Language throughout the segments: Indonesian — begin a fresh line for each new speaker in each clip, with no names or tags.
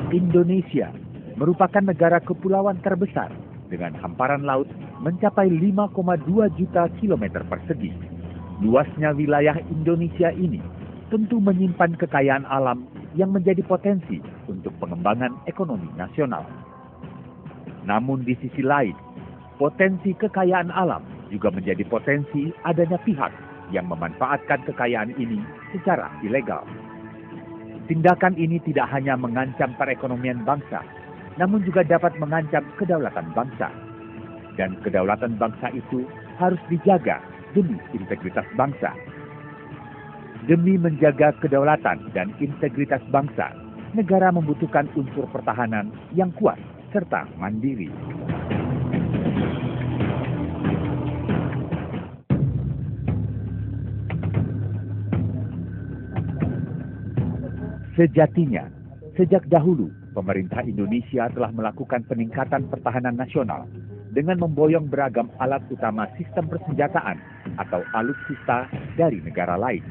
Indonesia merupakan negara kepulauan terbesar dengan hamparan laut mencapai 5,2 juta kilometer persegi. Luasnya wilayah Indonesia ini tentu menyimpan kekayaan alam yang menjadi potensi untuk pengembangan ekonomi nasional. Namun di sisi lain, potensi kekayaan alam juga menjadi potensi adanya pihak yang memanfaatkan kekayaan ini secara ilegal. Tindakan ini tidak hanya mengancam perekonomian bangsa, namun juga dapat mengancam kedaulatan bangsa. Dan kedaulatan bangsa itu harus dijaga demi integritas bangsa. Demi menjaga kedaulatan dan integritas bangsa, negara membutuhkan unsur pertahanan yang kuat serta mandiri. Sejatinya, sejak dahulu, pemerintah Indonesia telah melakukan peningkatan pertahanan nasional dengan memboyong beragam alat utama sistem persenjataan atau alutsista dari negara lain.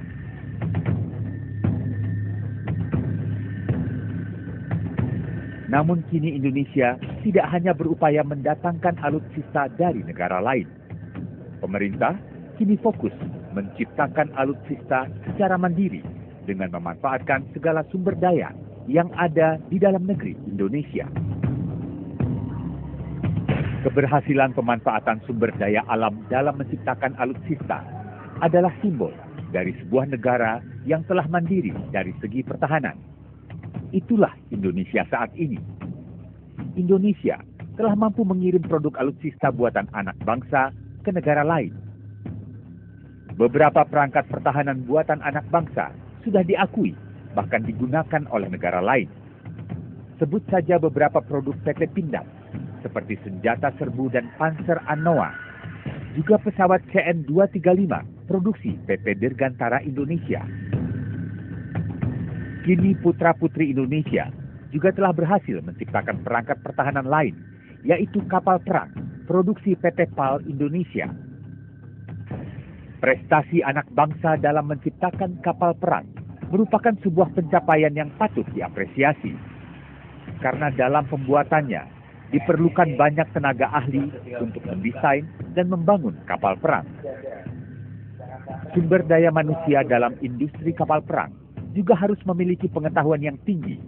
Namun kini Indonesia tidak hanya berupaya mendatangkan alutsista dari negara lain. Pemerintah kini fokus menciptakan alutsista secara mandiri dengan memanfaatkan segala sumber daya yang ada di dalam negeri Indonesia. Keberhasilan pemanfaatan sumber daya alam dalam menciptakan alutsista adalah simbol dari sebuah negara yang telah mandiri dari segi pertahanan. Itulah Indonesia saat ini. Indonesia telah mampu mengirim produk alutsista buatan anak bangsa ke negara lain. Beberapa perangkat pertahanan buatan anak bangsa sudah diakui, bahkan digunakan oleh negara lain. Sebut saja beberapa produk PT Pindad, seperti senjata serbu dan panser Anoa, juga pesawat CN-235 produksi PT Dirgantara Indonesia. Kini putra-putri Indonesia juga telah berhasil menciptakan perangkat pertahanan lain, yaitu kapal perang produksi PT PAL Indonesia. Prestasi anak bangsa dalam menciptakan kapal perang merupakan sebuah pencapaian yang patut diapresiasi. Karena dalam pembuatannya diperlukan banyak tenaga ahli untuk mendesain dan membangun kapal perang. Sumber daya manusia dalam industri kapal perang juga harus memiliki pengetahuan yang tinggi.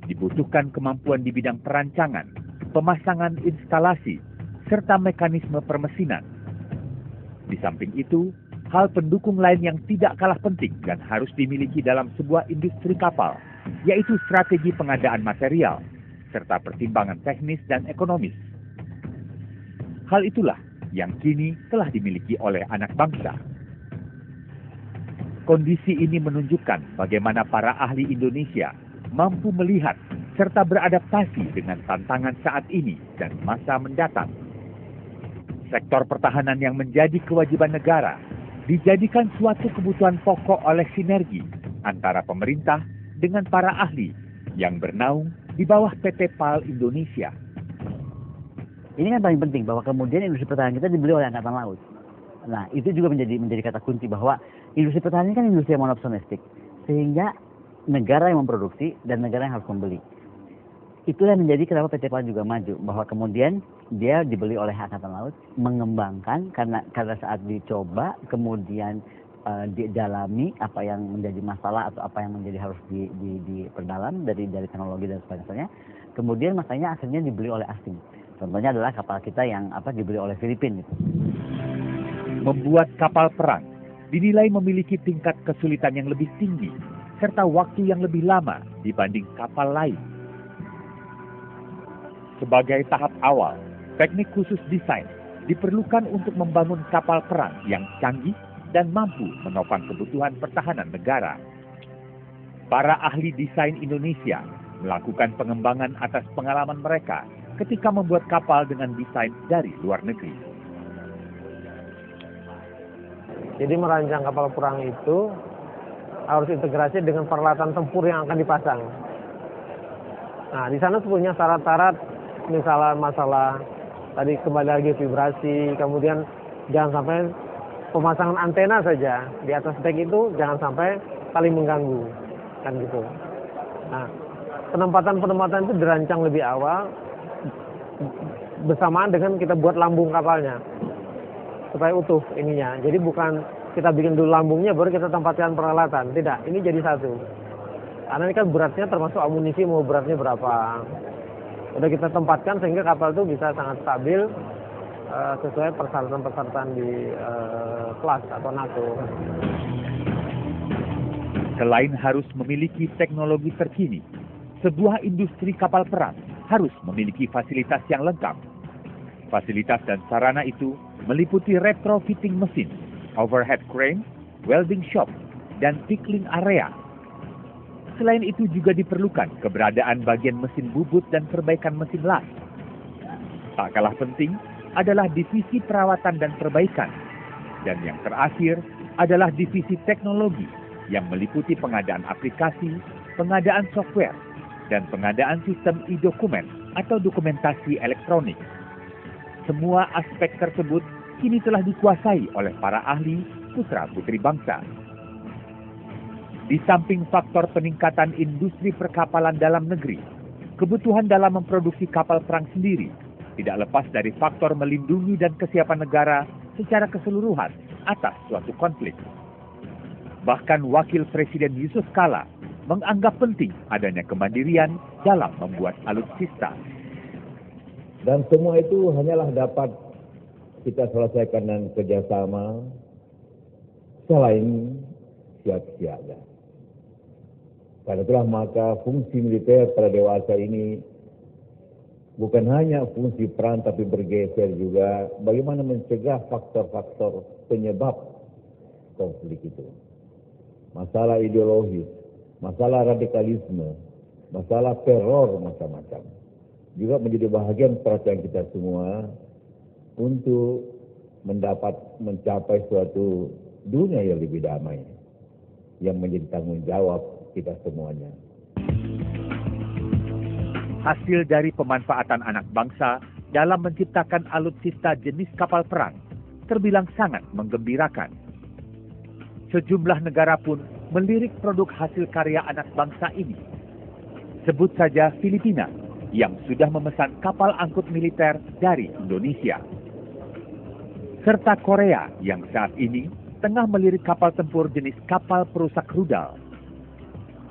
Dibutuhkan kemampuan di bidang perancangan, pemasangan instalasi, serta mekanisme permesinan. Di samping itu, hal pendukung lain yang tidak kalah penting dan harus dimiliki dalam sebuah industri kapal, yaitu strategi pengadaan material, serta pertimbangan teknis dan ekonomis. Hal itulah yang kini telah dimiliki oleh anak bangsa. Kondisi ini menunjukkan bagaimana para ahli Indonesia mampu melihat serta beradaptasi dengan tantangan saat ini dan masa mendatang. Sektor pertahanan yang menjadi kewajiban negara dijadikan suatu kebutuhan pokok oleh sinergi antara pemerintah dengan para ahli yang bernaung di bawah PT PAL Indonesia.
Ini kan paling penting bahwa kemudian industri pertahanan kita dibeli oleh Angkatan Laut. Nah, itu juga menjadi kata kunci bahwa industri pertahanan ini kan industri yang monopolistik, sehingga negara yang memproduksi dan negara yang harus membeli. Itulah yang menjadi kenapa PT PAL juga maju, bahwa kemudian dia dibeli oleh Angkatan Laut, mengembangkan karena saat dicoba kemudian didalami apa yang menjadi masalah atau apa yang menjadi harus diperdalam dari teknologi dan sebagainya. Kemudian makanya akhirnya dibeli oleh asing. Contohnya adalah kapal kita yang dibeli oleh Filipina. Gitu.
Membuat kapal perang dinilai memiliki tingkat kesulitan yang lebih tinggi serta waktu yang lebih lama dibanding kapal lain. Sebagai tahap awal, teknik khusus desain diperlukan untuk membangun kapal perang yang canggih dan mampu menopang kebutuhan pertahanan negara. Para ahli desain Indonesia melakukan pengembangan atas pengalaman mereka ketika membuat kapal dengan desain dari luar negeri.
Jadi merancang kapal perang itu harus integrasi dengan peralatan tempur yang akan dipasang. Nah, di sana punya syarat-syarat, misalnya masalah tadi kembali lagi vibrasi, kemudian jangan sampai pemasangan antena saja di atas dek itu jangan sampai saling mengganggu, kan gitu. Nah, penempatan itu dirancang lebih awal bersamaan dengan kita buat lambung kapalnya supaya utuh ininya. Jadi bukan kita bikin dulu lambungnya baru kita tempatkan peralatan, tidak, ini jadi satu. Karena ini kan beratnya termasuk amunisi mau beratnya berapa. Udah kita tempatkan sehingga kapal itu bisa sangat stabil sesuai persyaratan-persyaratan di kelas atau NATO.
Selain harus memiliki teknologi terkini, sebuah industri kapal perang harus memiliki fasilitas yang lengkap. Fasilitas dan sarana itu meliputi retrofitting mesin, overhead crane, welding shop, dan pickling area. Selain itu juga diperlukan keberadaan bagian mesin bubut dan perbaikan mesin las. Tak kalah penting adalah divisi perawatan dan perbaikan. Dan yang terakhir adalah divisi teknologi yang meliputi pengadaan aplikasi, pengadaan software, dan pengadaan sistem e-dokumen atau dokumentasi elektronik. Semua aspek tersebut kini telah dikuasai oleh para ahli putra-putri bangsa. Di samping faktor peningkatan industri perkapalan dalam negeri, kebutuhan dalam memproduksi kapal perang sendiri tidak lepas dari faktor melindungi dan kesiapan negara secara keseluruhan atas suatu konflik. Bahkan Wakil Presiden Yusuf Kala menganggap penting adanya kemandirian dalam membuat alutsista.
Dan semua itu hanyalah dapat kita selesaikan dengan kerjasama selain siap siaga. Karena itulah maka fungsi militer pada dewasa ini bukan hanya fungsi peran tapi bergeser juga bagaimana mencegah faktor-faktor penyebab konflik itu. Masalah ideologis, masalah radikalisme, masalah teror macam-macam. Juga menjadi bahagian perhatian kita semua untuk mencapai suatu dunia yang lebih damai, yang menjadi tanggung jawab kita semuanya.
Hasil dari pemanfaatan anak bangsa dalam menciptakan alutsista jenis kapal perang terbilang sangat menggembirakan. Sejumlah negara pun melirik produk hasil karya anak bangsa ini. Sebut saja Filipina yang sudah memesan kapal angkut militer dari Indonesia. Serta Korea yang saat ini tengah melirik kapal tempur jenis kapal perusak rudal.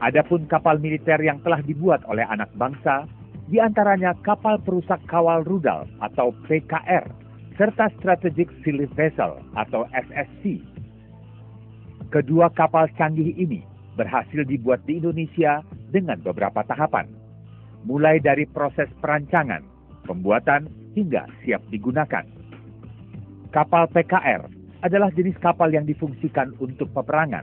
Adapun kapal militer yang telah dibuat oleh anak bangsa, di antaranya kapal perusak kawal rudal atau PKR, serta Strategic Sea Vessel atau SSC. Kedua kapal canggih ini berhasil dibuat di Indonesia dengan beberapa tahapan, mulai dari proses perancangan, pembuatan, hingga siap digunakan. Kapal PKR adalah jenis kapal yang difungsikan untuk peperangan.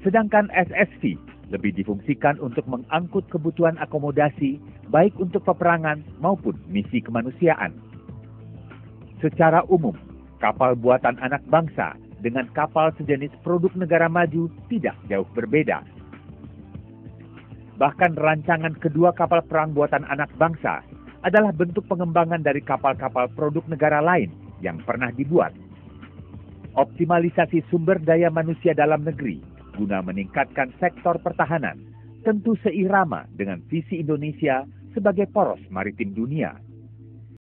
Sedangkan SSV lebih difungsikan untuk mengangkut kebutuhan akomodasi baik untuk peperangan maupun misi kemanusiaan. Secara umum, kapal buatan anak bangsa dengan kapal sejenis produk negara maju tidak jauh berbeda. Bahkan rancangan kedua kapal perang buatan anak bangsa adalah bentuk pengembangan dari kapal-kapal produk negara lain yang pernah dibuat. Optimalisasi sumber daya manusia dalam negeri guna meningkatkan sektor pertahanan tentu seirama dengan visi Indonesia sebagai poros maritim dunia.